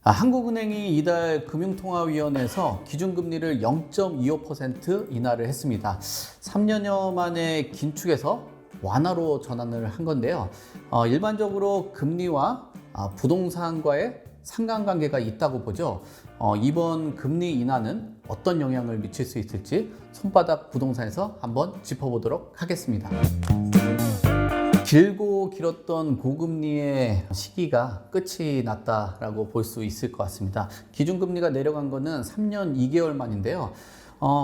한국은행이 이달 금융통화위원회에서 기준금리를 0.25% 인하를 했습니다. 3년여 만에 긴축해서 완화로 전환을 한 건데요. 일반적으로 금리와 부동산과의 상관관계가 있다고 보죠. 이번 금리 인하는 어떤 영향을 미칠 수 있을지 손바닥 부동산에서 한번 짚어보도록 하겠습니다. 길고 길었던 고금리의 시기가 끝이 났다라고 볼 수 있을 것 같습니다. 기준금리가 내려간 거는 3년 2개월 만인데요.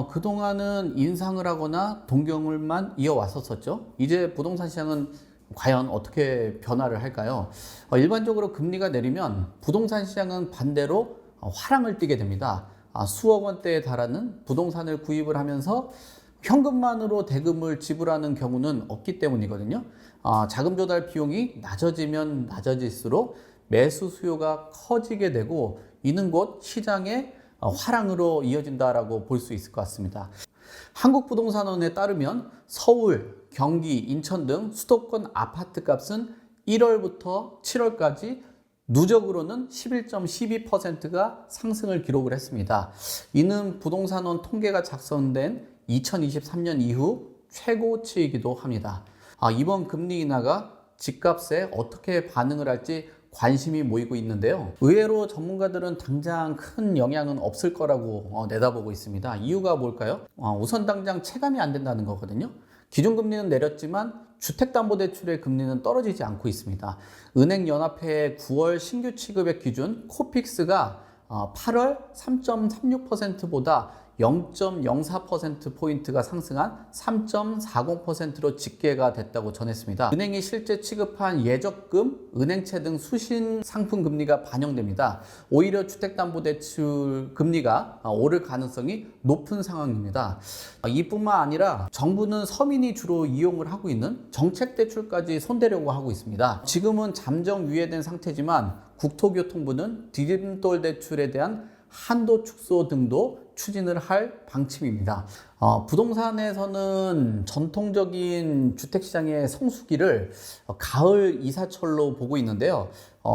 그동안은 인상을 하거나 동결만 이어왔었죠. 이제 부동산 시장은 과연 어떻게 변화를 할까요? 일반적으로 금리가 내리면 부동산 시장은 반대로 화랑을 띠게 됩니다. 수억 원대에 달하는 부동산을 구입을 하면서 현금만으로 대금을 지불하는 경우는 없기 때문이거든요. 자금 조달 비용이 낮아지면 낮아질수록 매수 수요가 커지게 되고 이는 곧 시장의 화랑으로 이어진다라고 볼 수 있을 것 같습니다. 한국부동산원에 따르면 서울, 경기, 인천 등 수도권 아파트 값은 1월부터 7월까지 누적으로는 11.12%가 상승을 기록을 했습니다. 이는 부동산원 통계가 작성된 2023년 이후 최고치이기도 합니다. 이번 금리 인하가 집값에 어떻게 반응을 할지 관심이 모이고 있는데요. 의외로 전문가들은 당장 큰 영향은 없을 거라고 내다보고 있습니다. 이유가 뭘까요? 우선 당장 체감이 안 된다는 거거든요. 기준금리는 내렸지만 주택담보대출의 금리는 떨어지지 않고 있습니다. 은행연합회의 9월 신규 취급액 기준 코픽스가 8월 3.36%보다 0.04%포인트가 상승한 3.40%로 집계가 됐다고 전했습니다. 은행이 실제 취급한 예적금, 은행채 등 수신 상품 금리가 반영됩니다. 오히려 주택담보대출 금리가 오를 가능성이 높은 상황입니다. 이뿐만 아니라 정부는 서민이 주로 이용을 하고 있는 정책대출까지 손대려고 하고 있습니다. 지금은 잠정 유예된 상태지만 국토교통부는 디딤돌 대출에 대한 한도 축소 등도 추진을 할 방침입니다. 부동산에서는 전통적인 주택시장의 성수기를 가을 이사철로 보고 있는데요.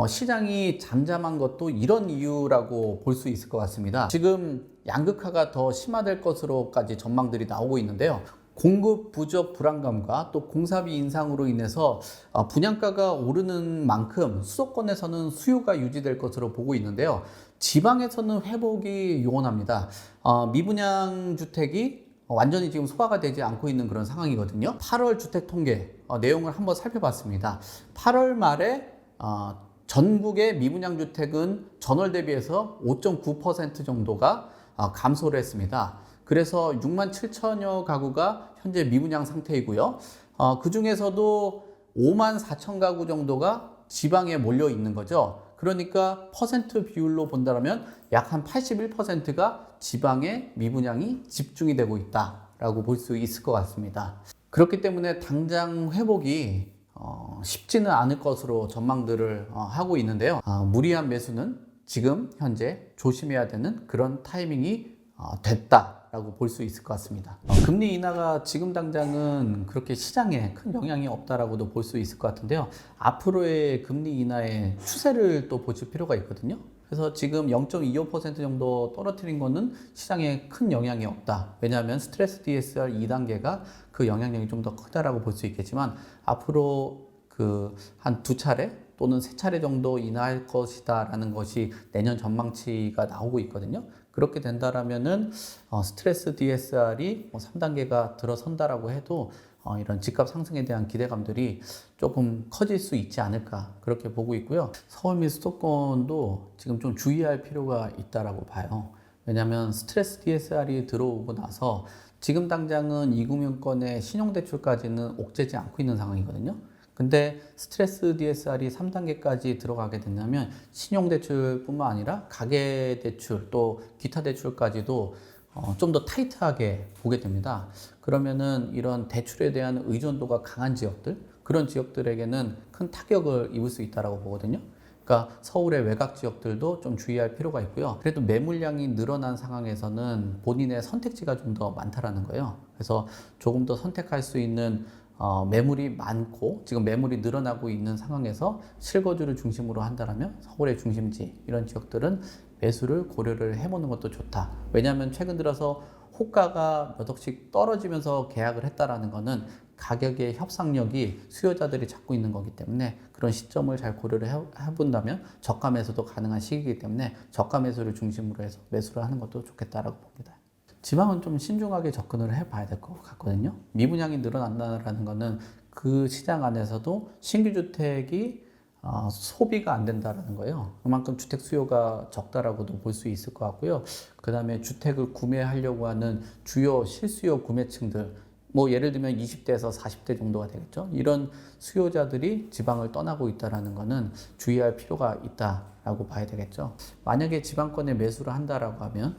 시장이 잠잠한 것도 이런 이유라고 볼 수 있을 것 같습니다. 지금 양극화가 더 심화될 것으로까지 전망들이 나오고 있는데요. 공급 부족 불안감과 또 공사비 인상으로 인해서 분양가가 오르는 만큼 수도권에서는 수요가 유지될 것으로 보고 있는데요. 지방에서는 회복이 요원합니다. 미분양 주택이 완전히 지금 소화가 되지 않고 있는 그런 상황이거든요. 8월 주택 통계 내용을 한번 살펴봤습니다. 8월 말에 전국의 미분양 주택은 전월 대비해서 5.9% 정도가 감소를 했습니다. 그래서 6만 7천여 가구가 현재 미분양 상태이고요. 그 중에서도 5만 4천 가구 정도가 지방에 몰려 있는 거죠. 그러니까 퍼센트 비율로 본다면 약 한 81%가 지방에 미분양이 집중이 되고 있다라고 볼 수 있을 것 같습니다. 그렇기 때문에 당장 회복이 쉽지는 않을 것으로 전망들을 하고 있는데요. 무리한 매수는 지금 현재 조심해야 되는 그런 타이밍이 됐다라고 볼 수 있을 것 같습니다. 금리 인하가 지금 당장은 그렇게 시장에 큰 영향이 없다라고도 볼 수 있을 것 같은데요. 앞으로의 금리 인하의 추세를 또 보실 필요가 있거든요. 그래서 지금 0.25% 정도 떨어뜨린 거는 시장에 큰 영향이 없다. 왜냐하면 스트레스 DSR 2단계가 그 영향력이 좀 더 크다라고 볼 수 있겠지만 앞으로 한 두 차례 또는 세 차례 정도 인하할 것이다라는 것이 내년 전망치가 나오고 있거든요. 그렇게 된다라면은 스트레스 DSR이 3단계가 들어선다라고 해도 이런 집값 상승에 대한 기대감들이 조금 커질 수 있지 않을까 그렇게 보고 있고요. 서울 및 수도권도 지금 좀 주의할 필요가 있다라고 봐요. 왜냐하면 스트레스 DSR이 들어오고 나서 지금 당장은 이금융권의 신용대출까지는 옥죄지 않고 있는 상황이거든요. 근데 스트레스 DSR이 3단계까지 들어가게 된다면 신용대출뿐만 아니라 가계대출 또 기타 대출까지도 좀 더 타이트하게 보게 됩니다. 그러면은 이런 대출에 대한 의존도가 강한 지역들, 그런 지역들에게는 큰 타격을 입을 수 있다고 보거든요. 그러니까 서울의 외곽 지역들도 좀 주의할 필요가 있고요. 그래도 매물량이 늘어난 상황에서는 본인의 선택지가 좀 더 많다라는 거예요. 그래서 조금 더 선택할 수 있는 매물이 많고 지금 매물이 늘어나고 있는 상황에서 실거주를 중심으로 한다면 서울의 중심지 이런 지역들은 매수를 고려를 해보는 것도 좋다. 왜냐하면 최근 들어서 호가가 몇 억씩 떨어지면서 계약을 했다라는 거는 가격의 협상력이 수요자들이 잡고 있는 거기 때문에 그런 시점을 잘 고려를 해본다면 저가 매수도 가능한 시기이기 때문에 저가 매수를 중심으로 해서 매수를 하는 것도 좋겠다라고 봅니다. 지방은 좀 신중하게 접근을 해봐야 될 것 같거든요. 미분양이 늘어난다는 거는 그 시장 안에서도 신규 주택이 소비가 안 된다는 거예요. 그만큼 주택 수요가 적다라고도 볼 수 있을 것 같고요. 그 다음에 주택을 구매하려고 하는 주요 실수요 구매층들, 뭐 예를 들면 20대에서 40대 정도가 되겠죠. 이런 수요자들이 지방을 떠나고 있다는 거는 주의할 필요가 있다라고 봐야 되겠죠. 만약에 지방권에 매수를 한다라고 하면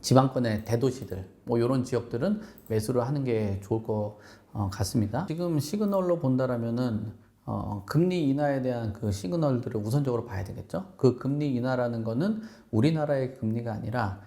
지방권의 대도시들, 뭐 이런 지역들은 매수를 하는 게 좋을 것 같습니다. 지금 시그널로 본다라면은 금리 인하에 대한 그 시그널들을 우선적으로 봐야 되겠죠. 그 금리 인하라는 거는 우리나라의 금리가 아니라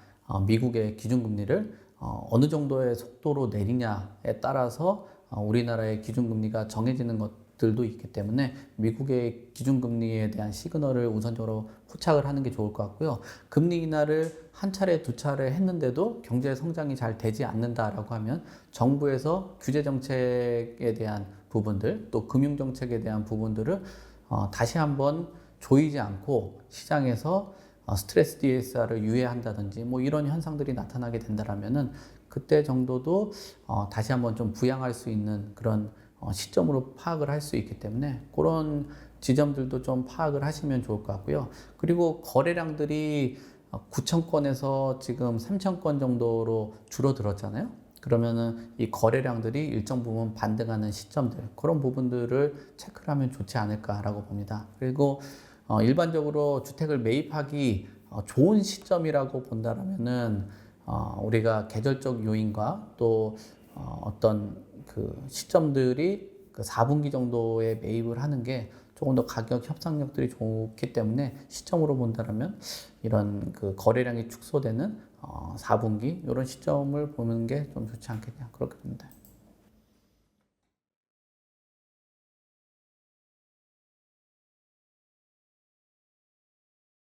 미국의 기준금리를 어느 정도의 속도로 내리냐에 따라서 우리나라의 기준금리가 정해지는 것들도 있기 때문에 미국의 기준금리에 대한 시그널을 우선적으로 포착을 하는 게 좋을 것 같고요. 금리 인하를 한 차례, 두 차례 했는데도 경제 성장이 잘 되지 않는다라고 하면 정부에서 규제 정책에 대한 부분들, 또 금융 정책에 대한 부분들을 다시 한번 조이지 않고 시장에서 스트레스 DSR을 유예한다든지 뭐 이런 현상들이 나타나게 된다라면은 그때 정도도 다시 한번 좀 부양할 수 있는 그런 시점으로 파악을 할 수 있기 때문에 그런 지점들도 좀 파악을 하시면 좋을 것 같고요. 그리고 거래량들이 9천 건에서 지금 3천 건 정도로 줄어들었잖아요. 그러면은 이 거래량들이 일정 부분 반등하는 시점들, 그런 부분들을 체크를 하면 좋지 않을까라고 봅니다. 그리고 일반적으로 주택을 매입하기 좋은 시점이라고 본다라면은 우리가 계절적 요인과 또 어떤 그 시점들이 그 4분기 정도에 매입을 하는 게 조금 더 가격 협상력들이 좋기 때문에 시점으로 본다라면 이런 그 거래량이 축소되는 4분기 이런 시점을 보는 게 좀 좋지 않겠냐 그렇게 봅니다.